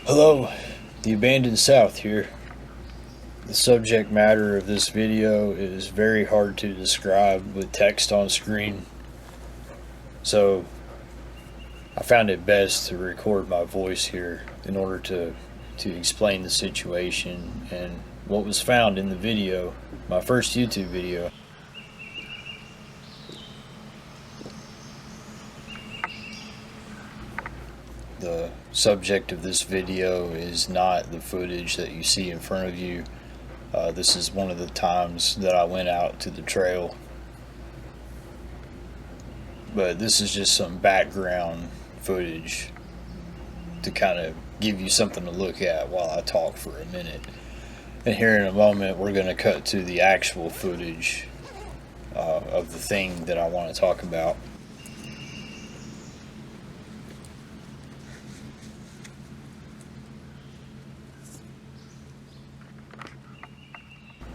Hello, the Abandoned South here. The subject matter of this video is very hard to describe with text on screen, so I found it best to record my voice here in order to explain the situation and what was found in the video, my first YouTube video. The subject of this video is not the footage that you see in front of you. This is one of the times that I went out to the trail. But this is just some background footage to kind of give you something to look at while I talk for a minute. And here in a moment, we're going to cut to the actual footage of the thing that I want to talk about.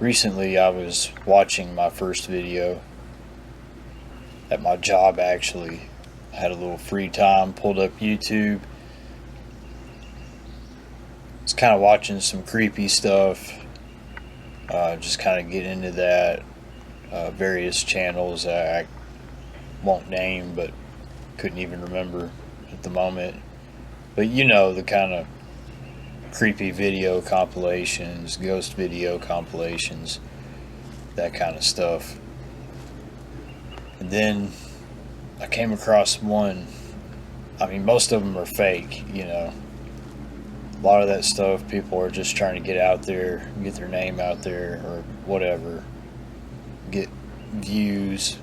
Recently, I was watching my first video at my job, actually. I had a little free time, pulled up YouTube. Was kind of watching some creepy stuff. Just kind of get into that. Various channels I won't name, but couldn't even remember at the moment. But you know, the kind of creepy video compilations, ghost video compilations, that kind of stuff. And then I came across one. I mean, most of them are fake, you know. A lot of that stuff, people are just trying to get out there, get their name out there, or whatever. Get views,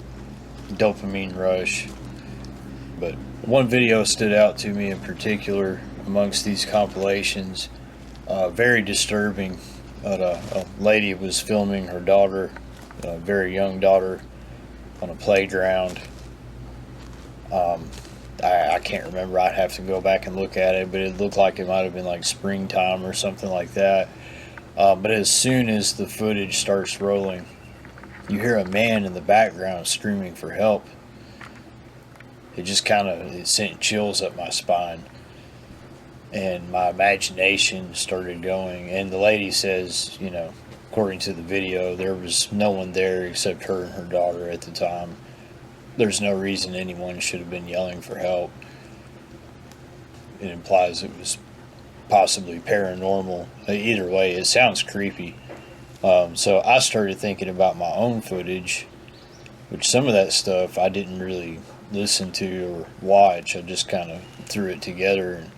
dopamine rush. But one video stood out to me in particular amongst these compilations. Very disturbing. A lady was filming her daughter, a very young daughter, on a playground. I can't remember. I'd have to go back and look at it, but it looked like it might have been like springtime or something like that. But as soon as the footage starts rolling, you hear a man in the background screaming for help. It just it sent chills up my spine. And my imagination started going. And the lady says, you know, according to the video, there was no one there except her and her daughter at the time. There's no reason anyone should have been yelling for help. It implies it was possibly paranormal. Either way, it sounds creepy. So I started thinking about my own footage, which some of that stuff I didn't really listen to or watch. I just kind of threw it together and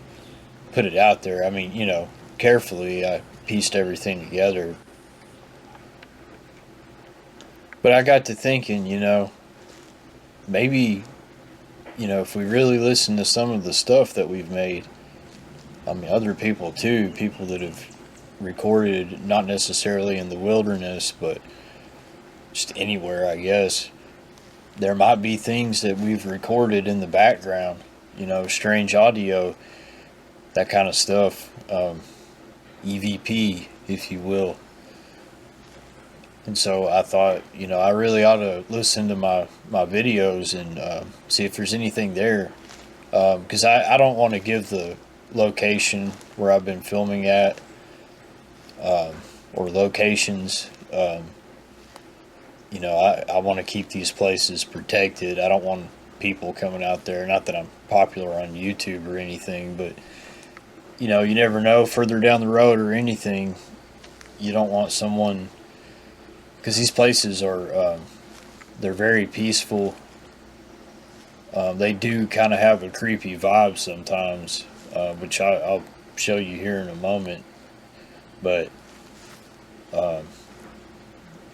put it out there. I mean, you know, carefully I pieced everything together. But I got to thinking, you know, maybe, you know, if we really listen to some of the stuff that we've made, I mean, other people too, people that have recorded, not necessarily in the wilderness, but just anywhere, I guess, there might be things that we've recorded in the background, you know, strange audio, that kind of stuff, EVP, if you will. And so I thought, you know, I really ought to listen to my videos and see if there's anything there. Because I don't want to give the location where I've been filming at, or locations. You know, I want to keep these places protected. I don't want people coming out there. Not that I'm popular on YouTube or anything, but you know, you never know, further down the road or anything, you don't want someone, because these places are, they're very peaceful. They do kind of have a creepy vibe sometimes, which I'll show you here in a moment. But,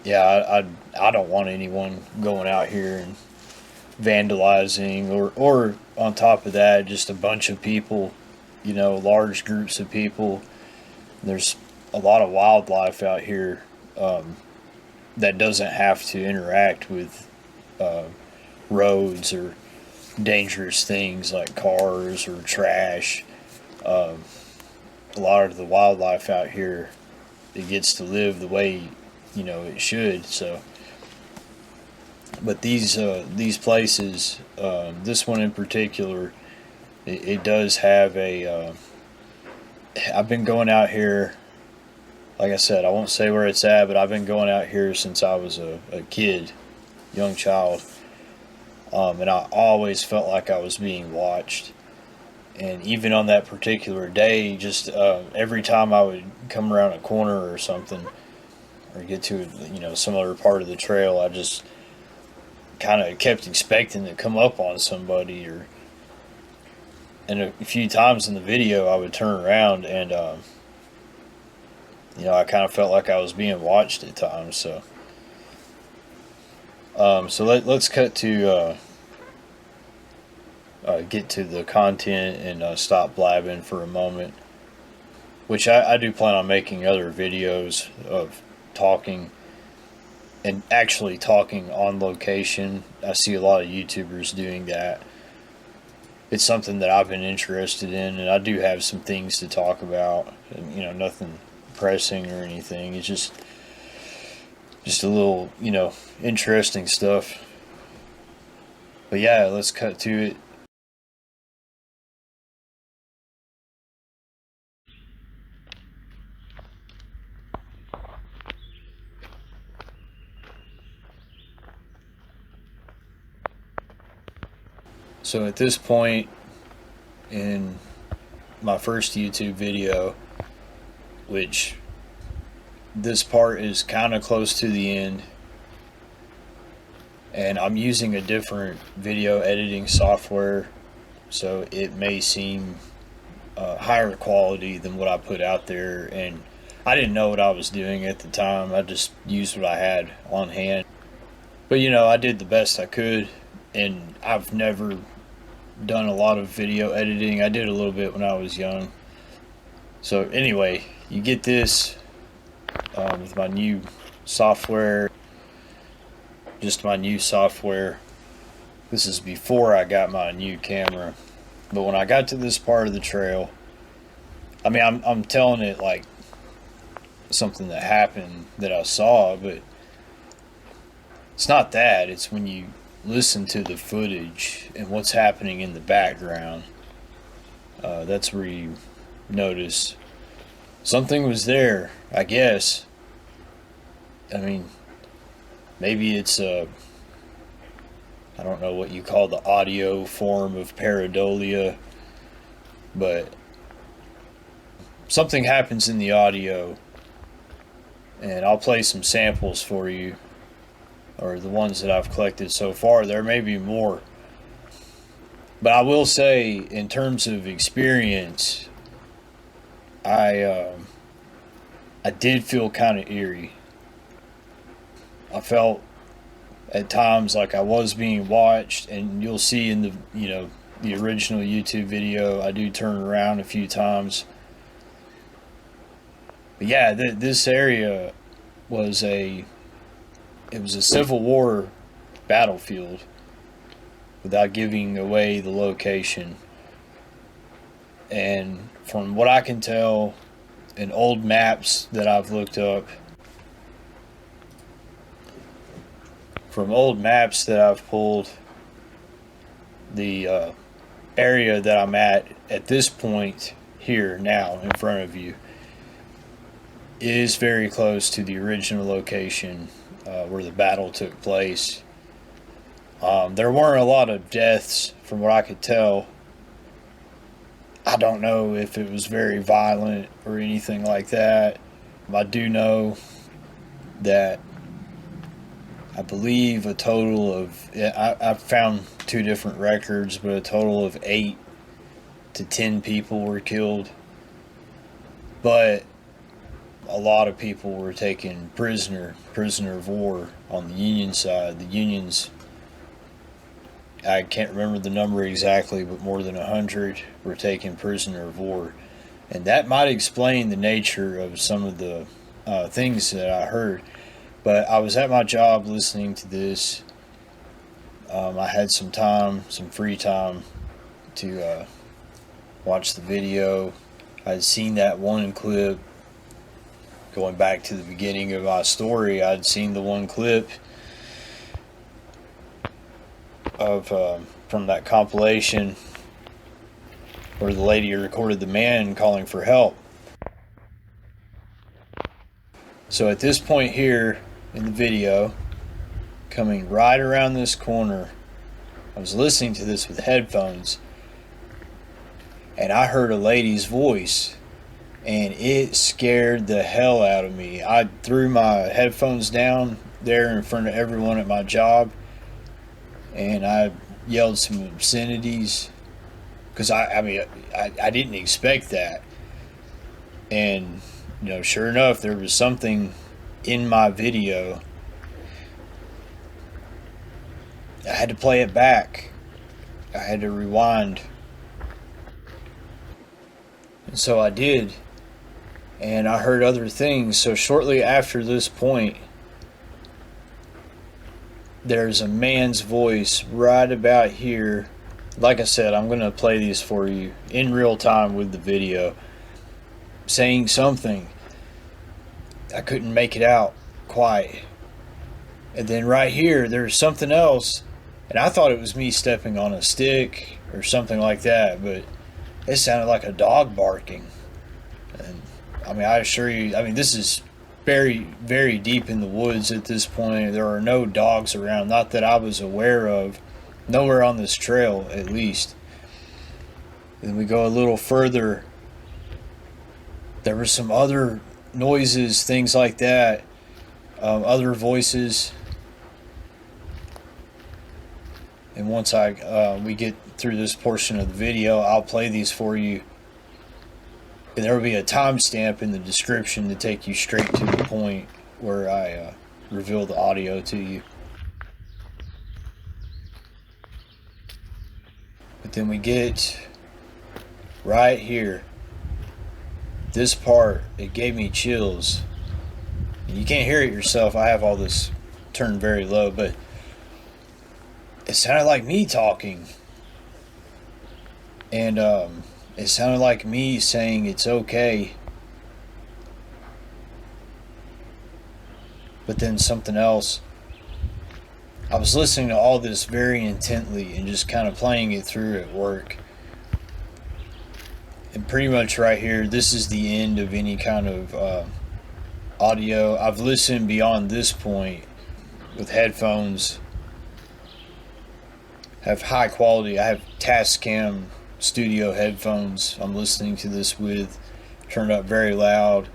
yeah, I don't want anyone going out here and vandalizing, or on top of that, just a bunch of people, you know, large groups of people. There's a lot of wildlife out here that doesn't have to interact with roads or dangerous things like cars or trash. A lot of the wildlife out here, it gets to live the way, you know, it should. So, but these places, this one in particular, it does have a I've been going out here, like I said, I won't say where it's at, but I've been going out here since I was a kid, young child. And I always felt like I was being watched. And even on that particular day, just every time I would come around a corner or something, or get to some other part of the trail, I just kind of kept expecting to come up on somebody. And a few times in the video, I would turn around and I kind of felt like I was being watched at times. So let's cut to get to the content and stop blabbing for a moment. Which I do plan on making other videos of talking and actually talking on location. I see a lot of YouTubers doing that. It's something that I've been interested in, and I do have some things to talk about. And, nothing pressing or anything. It's just a little, interesting stuff. But yeah, let's cut to it. So at this point in my first YouTube video, which this part is kind of close to the end, and I'm using a different video editing software, so it may seem higher quality than what I put out there, and I didn't know what I was doing at the time. I just used what I had on hand. But I did the best I could, and I've never done a lot of video editing. I did a little bit when I was young. So anyway, you get this with my new software. Just my new software. This is before I got my new camera. But when I got to this part of the trail, I mean, I'm telling it like something that happened that I saw, but it's not that. It's when you listen to the footage and what's happening in the background. That's where you notice something was there, I guess. I mean, maybe it's I don't know what you call the audio form of pareidolia, but something happens in the audio, and I'll play some samples for you, or the ones that I've collected so far. There may be more, but I will say, in terms of experience, I did feel kind of eerie. I felt at times like I was being watched, and you'll see in the original YouTube video, I do turn around a few times. But yeah, this area was a Civil War battlefield, without giving away the location. And from what I can tell in old maps that I've looked up, from old maps that I've pulled, the area that I'm at this point here now in front of you is very close to the original location where the battle took place. There weren't a lot of deaths from what I could tell. I don't know if it was very violent or anything like that. I do know that I believe a total of, I found two different records, but a total of 8 to 10 people were killed. But a lot of people were taken prisoner of war on the Union side. The Unions, I can't remember the number exactly, but more than 100 were taken prisoner of war. And that might explain the nature of some of the things that I heard. But I was at my job listening to this. I had some free time to watch the video. I had seen that one clip. Going back to the beginning of my story, I'd seen the one clip of from that compilation where the lady recorded the man calling for help. So at this point here in the video, coming right around this corner, I was listening to this with headphones, and I heard a lady's voice, and it scared the hell out of me. I threw my headphones down there in front of everyone at my job, and I yelled some obscenities because I didn't expect that. And sure enough, there was something in my video. I had to play it back. I had to rewind. And so I did. And I heard other things. So shortly after this point, there's a man's voice right about here. Like I said, I'm going to play these for you in real time with the video, saying something. I couldn't make it out quite. And then right here, there's something else. And I thought it was me stepping on a stick or something like that, but it sounded like a dog barking. And I assure you, this is very, very deep in the woods at this point. There are no dogs around, not that I was aware of. Nowhere on this trail, at least. Then we go a little further. There were some other noises, things like that, other voices. And once we get through this portion of the video, I'll play these for you. And there will be a timestamp in the description to take you straight to the point where I reveal the audio to you. But then we get right here. This part, it gave me chills. You can't hear it yourself. I have all this turned very low, but it sounded like me talking. And it sounded like me saying it's okay. But then something else. I was listening to all this very intently and just kind of playing it through at work. And pretty much right here, this is the end of any kind of audio. I've listened beyond this point with headphones. Have high quality. I have Tascam studio headphones I'm listening to this with, turned up very loud.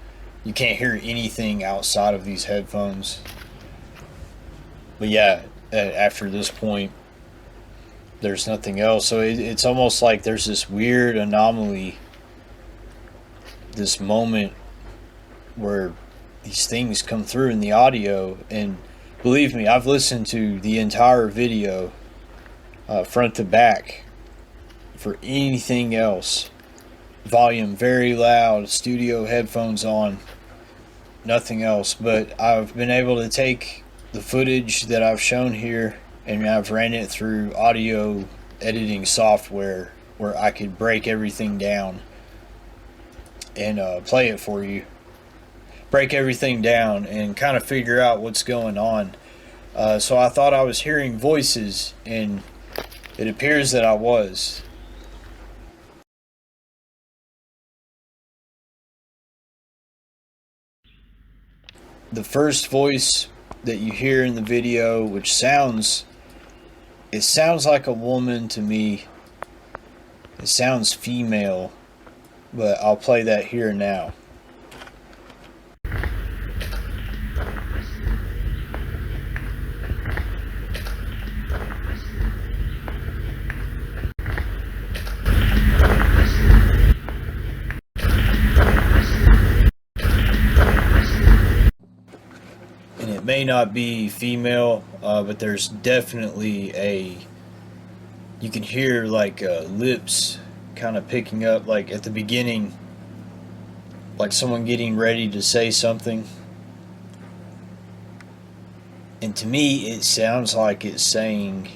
You can't hear anything outside of these headphones. But yeah, after this point, there's nothing else. So it's almost like there's this weird anomaly, this moment where these things come through in the audio. And believe me, I've listened to the entire video front to back for anything else. Volume very loud, studio headphones on, nothing else. But I've been able to take the footage that I've shown here and I've ran it through audio editing software where I could break everything down and play it for you. Break everything down and kind of figure out what's going on. So I thought I was hearing voices, and it appears that I was. The first voice that you hear in the video, which sounds like a woman to me. It sounds female, but I'll play that here now. And it may not be female, but there's definitely you can hear like lips kind of picking up, like at the beginning, like someone getting ready to say something. And to me, it sounds like it's saying,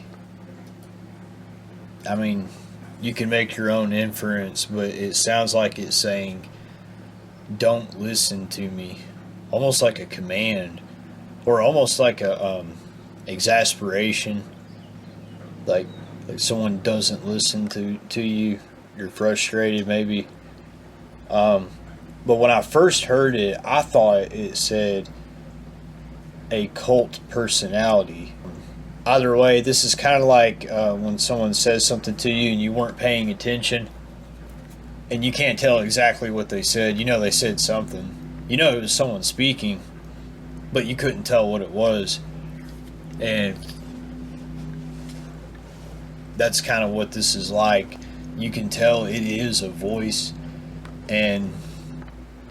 you can make your own inference, but it sounds like it's saying, don't listen to me. Almost like a command. Or almost like a exasperation. Like someone doesn't listen to you. You're frustrated maybe. But when I first heard it, I thought it said a cult personality. Either way, this is kind of like when someone says something to you and you weren't paying attention and you can't tell exactly what they said. You know they said something. You know it was someone speaking, but you couldn't tell what it was. And that's kind of what this is like. You can tell it is a voice, and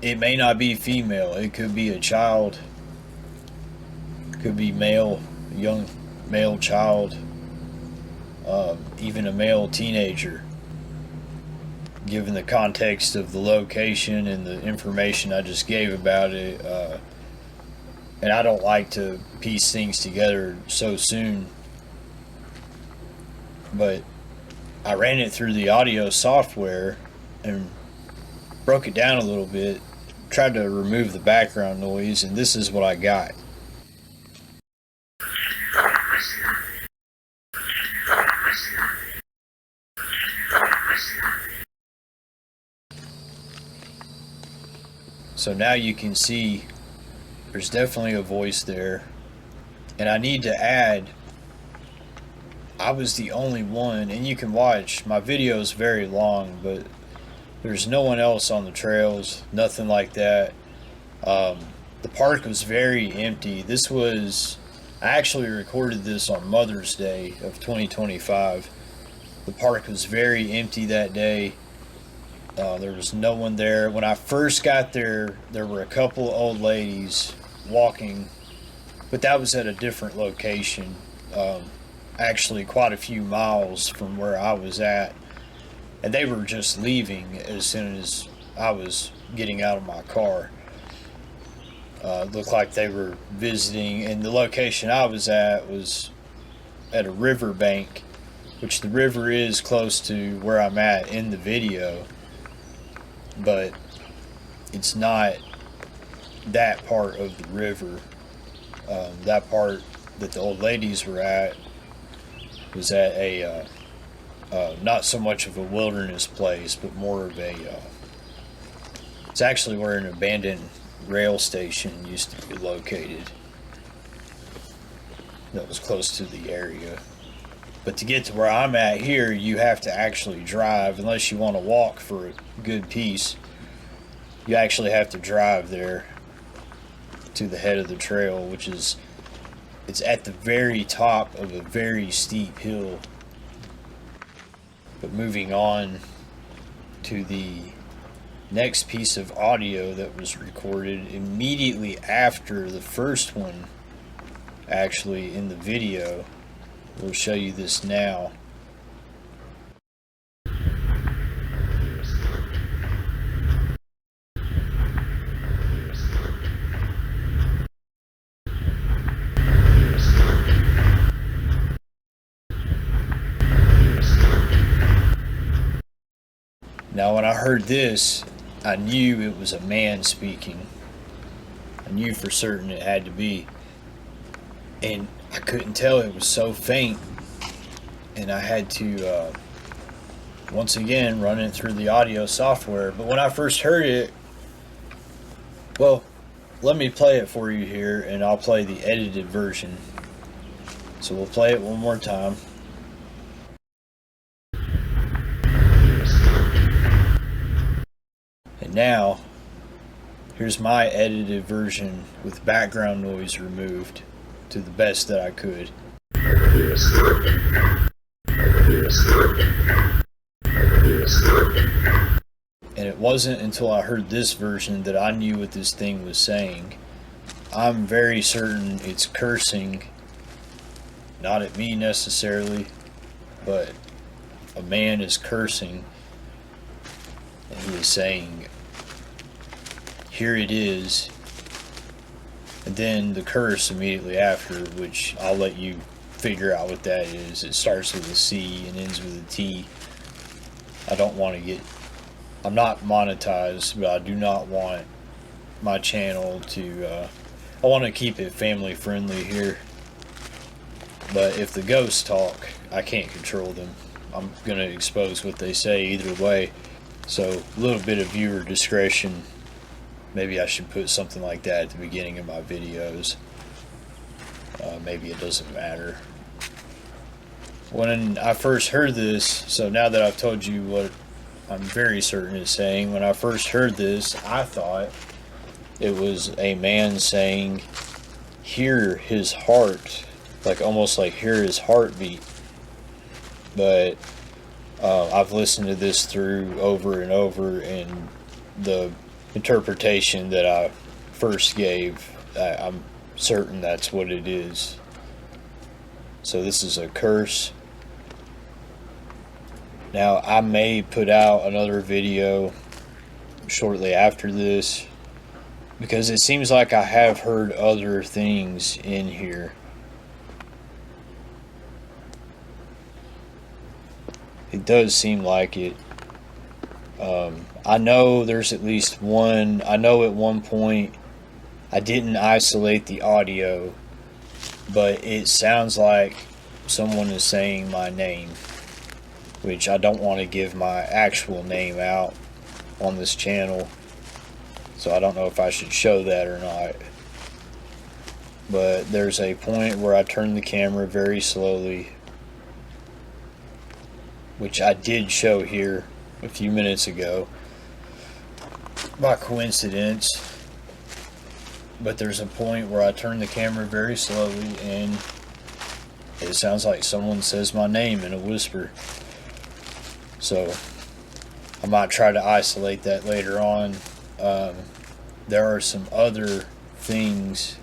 it may not be female. It could be a child. It could be male, a young male child, even a male teenager. Given the context of the location and the information I just gave about it, and I don't like to piece things together so soon, but I ran it through the audio software and broke it down a little bit, tried to remove the background noise, and this is what I got. So now you can see there's definitely a voice there. And I need to add, I was the only one, and you can watch, my video is very long, but there's no one else on the trails, nothing like that. The park was very empty. I actually recorded this on Mother's Day of 2025. The park was very empty that day. There was no one there. When I first got there, there were a couple of old ladies walking, but that was at a different location, actually quite a few miles from where I was at, and they were just leaving as soon as I was getting out of my car. It looked like they were visiting, and the location I was at a river bank, which the river is close to where I'm at in the video, but it's not that part of the river. That part that the old ladies were at was at a not so much of a wilderness place, but more of it's actually where an abandoned rail station used to be located that was close to the area. But to get to where I'm at here, you have to actually drive. Unless you want to walk for a good piece, you actually have to drive there to the head of the trail, which is, it's at the very top of a very steep hill. But moving on to the next piece of audio that was recorded immediately after the first one, actually in the video. We'll show you this now. Now when I heard this, I knew it was a man speaking. I knew for certain it had to be. And I couldn't tell, it was so faint. And I had to, once again, run it through the audio software. But when I first heard it, well, let me play it for you here, and I'll play the edited version. So we'll play it one more time. And now, here's my edited version with background noise removed to the best that I could. And it wasn't until I heard this version that I knew what this thing was saying. I'm very certain it's cursing, not at me necessarily, but a man is cursing, and he is saying, "Here it is," and then the curse immediately after, which I'll let you figure out what that is. It starts with a C and ends with a T. I'm not monetized, but I do not want my channel to, I want to keep it family friendly here. But if the ghosts talk, I can't control them. I'm going to expose what they say either way. So a little bit of viewer discretion Maybe I should put something like that at the beginning of my videos. Maybe it doesn't matter. When I first heard this, so now that I've told you what I'm very certain it's saying, when I first heard this, I thought it was a man saying, hear his heart, like almost like hear his heartbeat. But I've listened to this through over and over, and the interpretation that I first gave, I'm certain that's what it is. So this is a curse. Now I may put out another video shortly after this, because it seems like I have heard other things in here. It does seem like it. I know there's at least one. I know at one point I didn't isolate the audio, but it sounds like someone is saying my name, which I don't want to give my actual name out on this channel, so I don't know if I should show that or not. But there's a point where I turn the camera very slowly, which I did show here a few minutes ago by coincidence. But there's a point where I turn the camera very slowly and it sounds like someone says my name in a whisper. So I might try to isolate that later on. There are some other things,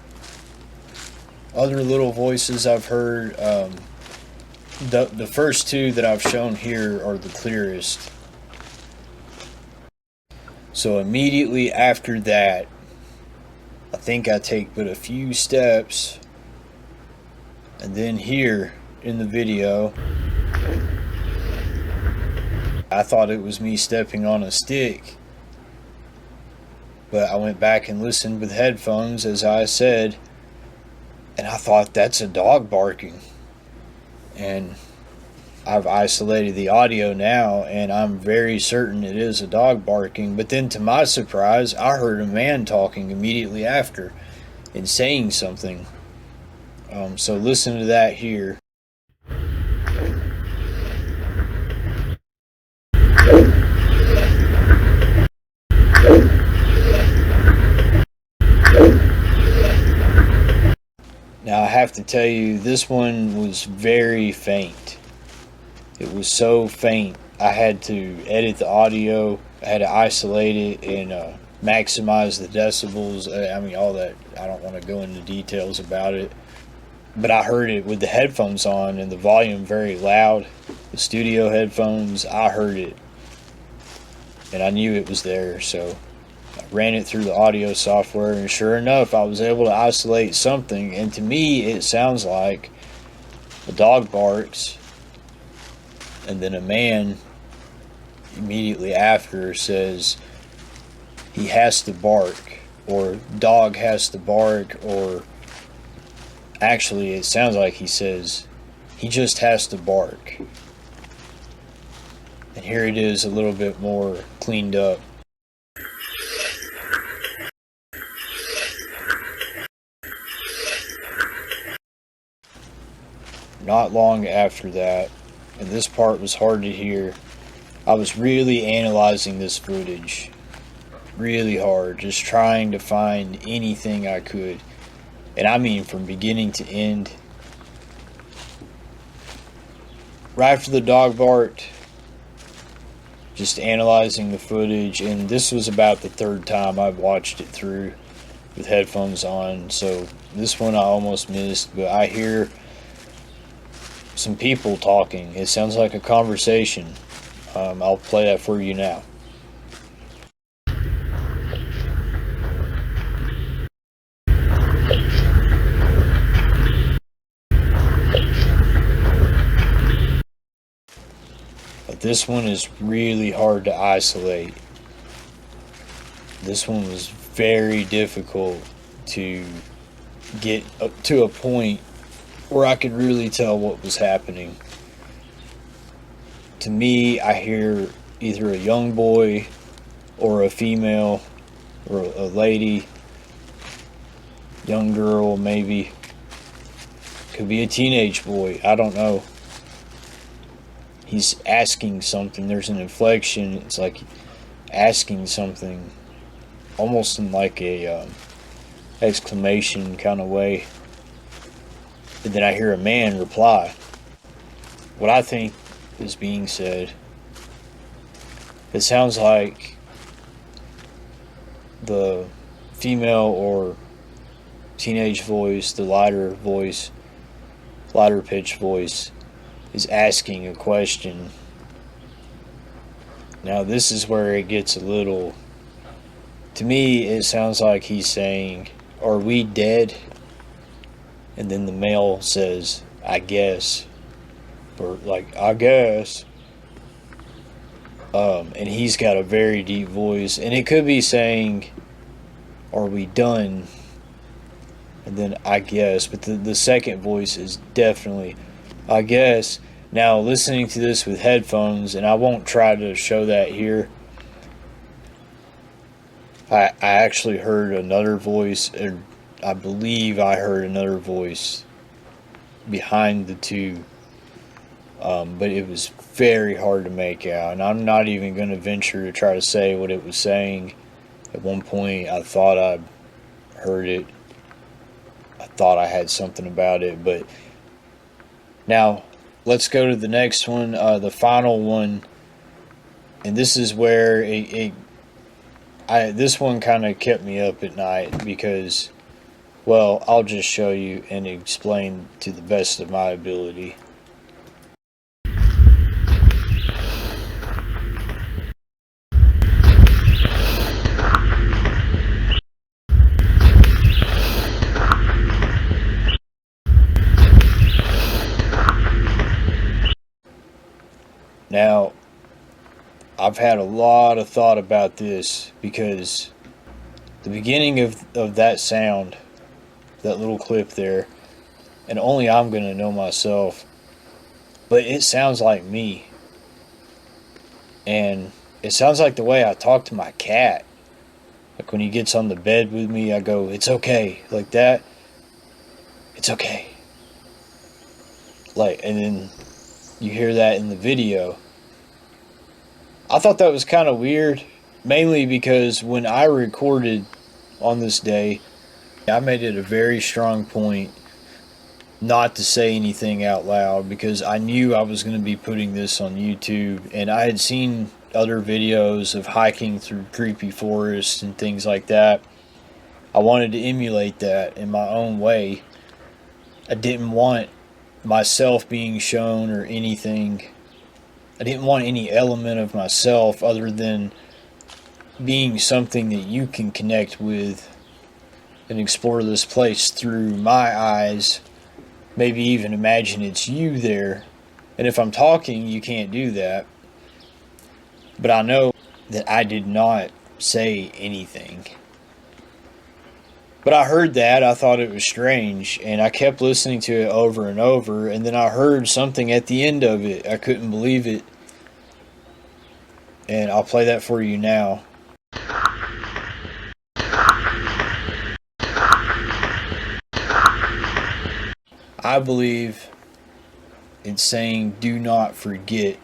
other little voices I've heard. The first two that I've shown here are the clearest. So immediately after that, I think I take but a few steps, and then here in the video, I thought it was me stepping on a stick, but I went back and listened with headphones, as I said, and I thought that's a dog barking. And I've isolated the audio now, and I'm very certain it is a dog barking. But then to my surprise, I heard a man talking immediately after and saying something. So listen to that here. Now I have to tell you, this one was very faint. It was so faint, I had to edit the audio, I had to isolate it and maximize the decibels. I mean, all that. I don't want to go into details about it. But I heard it with the headphones on and the volume very loud. The studio headphones, I heard it. And I knew it was there, so I ran it through the audio software, and sure enough, I was able to isolate something. And to me, it sounds like a dog barks, and then a man immediately after says he has to bark, or dog has to bark, or actually it sounds like he says he just has to bark. And here it is a little bit more cleaned up. Not long after that, and this part was hard to hear, I was really analyzing this footage. Really hard. Just trying to find anything I could. And I mean from beginning to end. Right after the dog barked, just analyzing the footage. And this was about the third time I've watched it through with headphones on. So this one I almost missed. But I hear some people talking. It sounds like a conversation. I'll play that for you now. But this one is really hard to isolate. This one was very difficult to get up to a point where I could really tell what was happening. To me, I hear either a young boy or a female, or a lady, young girl, maybe. Could be a teenage boy. I don't know. He's asking something. There's an inflection. It's like asking something, almost in like a exclamation kind of way. And then I hear a man reply. What I think is being said, it sounds like the female or teenage voice, the lighter pitched voice, is asking a question. Now, this is where it gets a little. To me, it sounds like he's saying, "Are we dead?" And then the male says, "I guess." Or, like, "I guess." And he's got a very deep voice. And it could be saying, "Are we done?" And then, "I guess." But the second voice is definitely, "I guess." Now, listening to this with headphones, and I won't try to show that here, I actually heard another voice, or I believe I heard another voice behind the two, but it was very hard to make out, and I'm not even going to venture to try to say what it was saying. At one point, I thought I heard it. I thought I had something about it, but now let's go to the next one, the final one, and this is where this one kind of kept me up at night because, well, I'll just show you and explain to the best of my ability. Now, I've had a lot of thought about this because the beginning of that sound, that little clip there, and only I'm going to know myself, but it sounds like me. And it sounds like the way I talk to my cat. Like when he gets on the bed with me, I go, "It's okay." Like that. "It's okay." Like, and then you hear that in the video. I thought that was kind of weird, mainly because when I recorded on this day, I made it a very strong point not to say anything out loud because I knew I was going to be putting this on YouTube, and I had seen other videos of hiking through creepy forests and things like that. I wanted to emulate that in my own way. I didn't want myself being shown or anything. I didn't want any element of myself other than being something that you can connect with and explore this place through my eyes. Maybe even imagine it's you there. And if I'm talking, you can't do that. But I know that I did not say anything. But I heard that, I thought it was strange, and I kept listening to it over and over, and then I heard something at the end of it. I couldn't believe it. And I'll play that for you now. I believe it's saying "do not forget."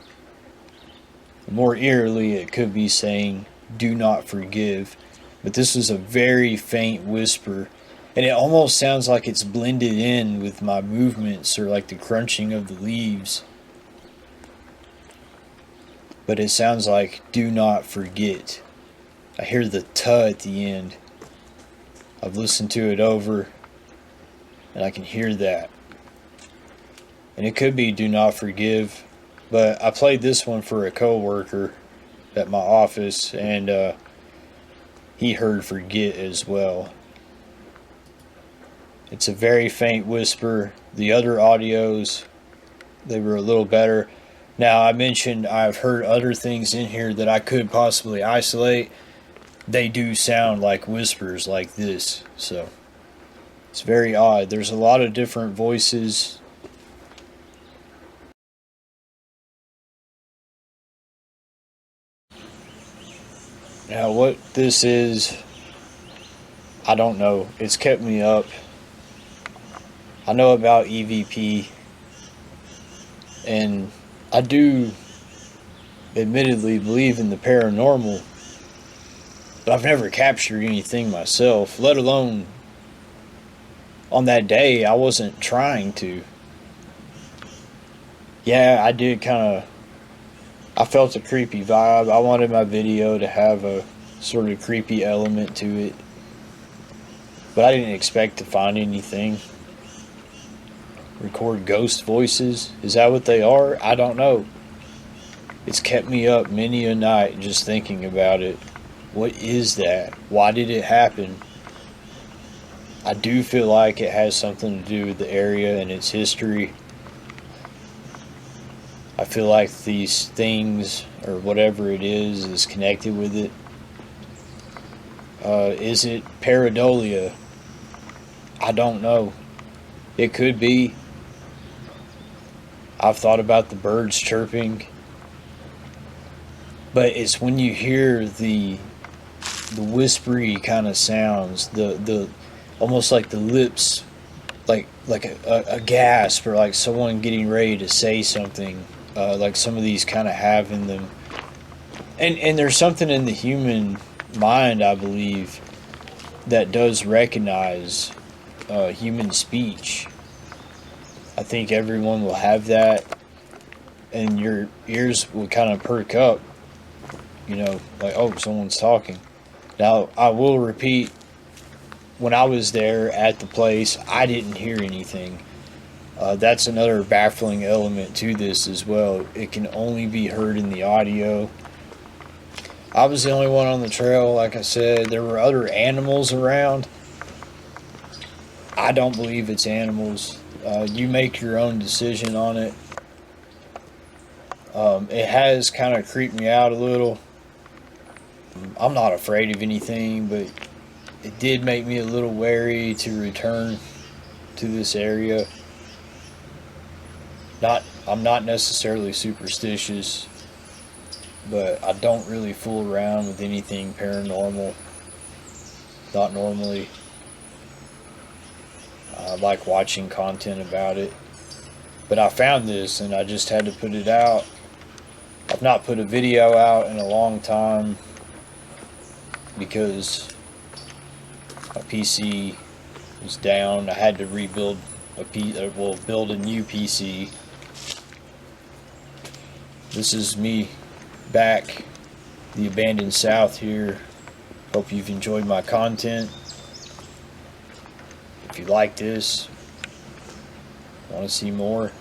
More eerily, it could be saying "do not forgive." But this was a very faint whisper, and it almost sounds like it's blended in with my movements or like the crunching of the leaves. But it sounds like "do not forget." I hear the "tuh" at the end. I've listened to it over, and I can hear that. And it could be "do not forgive," but I played this one for a coworker at my office, and he heard "forget" as well. It's a very faint whisper. The other audios, they were a little better. Now, I mentioned I've heard other things in here that I could possibly isolate. They do sound like whispers like this, so it's very odd. There's a lot of different voices. Now, what this is, I don't know. It's kept me up. I know about EVP, and I do admittedly believe in the paranormal, but I've never captured anything myself, let alone on that day. I wasn't trying to. Yeah, I did kind of. I felt a creepy vibe. I wanted my video to have a sort of creepy element to it, but I didn't expect to find anything. Record ghost voices? Is that what they are? I don't know. It's kept me up many a night just thinking about it. What is that? Why did it happen? I do feel like it has something to do with the area and its history. I feel like these things, or whatever it is connected with it. Is it pareidolia? I don't know. It could be. I've thought about the birds chirping, but it's when you hear the whispery kind of sounds, the almost like the lips, like a gasp, or like someone getting ready to say something, like some of these kind of have in them. And there's something in the human mind, I believe, that does recognize human speech. I think everyone will have that, and your ears will kind of perk up, like, oh, someone's talking. Now, I will repeat, when I was there at the place, I didn't hear anything. That's another baffling element to this as well. It can only be heard in the audio. I was the only one on the trail, like I said. There were other animals around. I don't believe it's animals. You make your own decision on it. It has kind of creeped me out a little. I'm not afraid of anything, but it did make me a little wary to return to this area. I'm not necessarily superstitious, but I don't really fool around with anything paranormal. Not normally. I like watching content about it. But I found this and I just had to put it out. I've not put a video out in a long time because my PC was down. I had to rebuild build a new PC. This is me back, the abandoned South here. Hope you've enjoyed my content. If you like this, want to see more,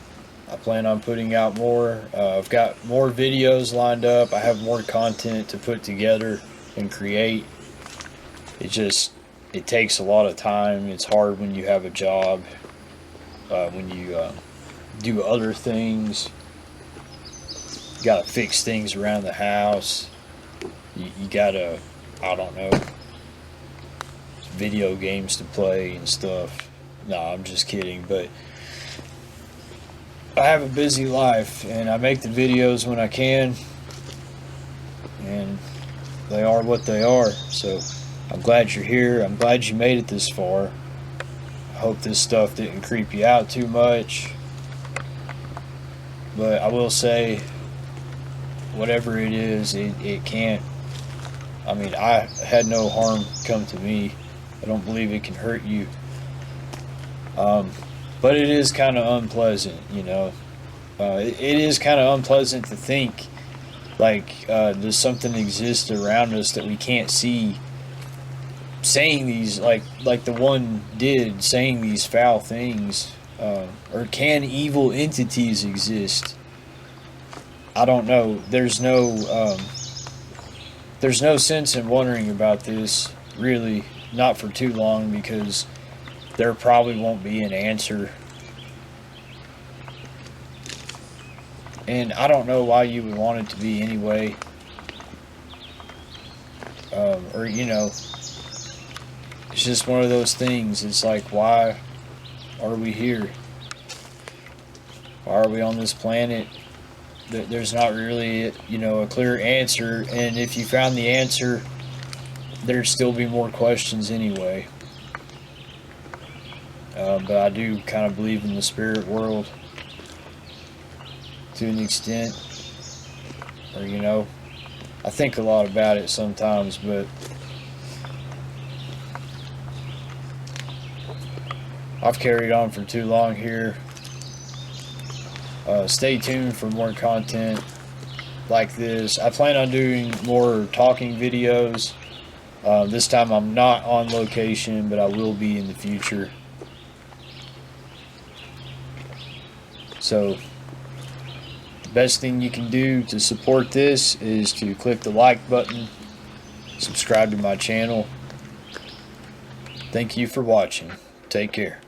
I plan on putting out more. I've got more videos lined up. I have more content to put together and create. It takes a lot of time. It's hard when you have a job, when you do other things. You gotta fix things around the house. You gotta, I don't know, video games to play and stuff. No, I'm just kidding, but I have a busy life and I make the videos when I can, and they are what they are. So I'm glad you're here. I'm glad you made it this far. I hope this stuff didn't creep you out too much, but I will say, whatever it is, it can't. I mean, I had no harm come to me. I don't believe it can hurt you. But it is kind of unpleasant, it is kind of unpleasant to think like there's something exist around us that we can't see, saying these, like the one did, saying these foul things. Or can evil entities exist? I don't know. There's no sense in wondering about this, really, not for too long, because there probably won't be an answer. And I don't know why you would want it to be anyway. Or, it's just one of those things. It's like, why are we here? Why are we on this planet? There's not really, a clear answer. And if you found the answer, there'd still be more questions anyway. But I do kind of believe in the spirit world to an extent. Or, you know, I think a lot about it sometimes, but I've carried on for too long here. Stay tuned for more content like this. I plan on doing more talking videos. This time I'm not on location, but I will be in the future. So, the best thing you can do to support this is to click the like button, subscribe to my channel. Thank you for watching. Take care.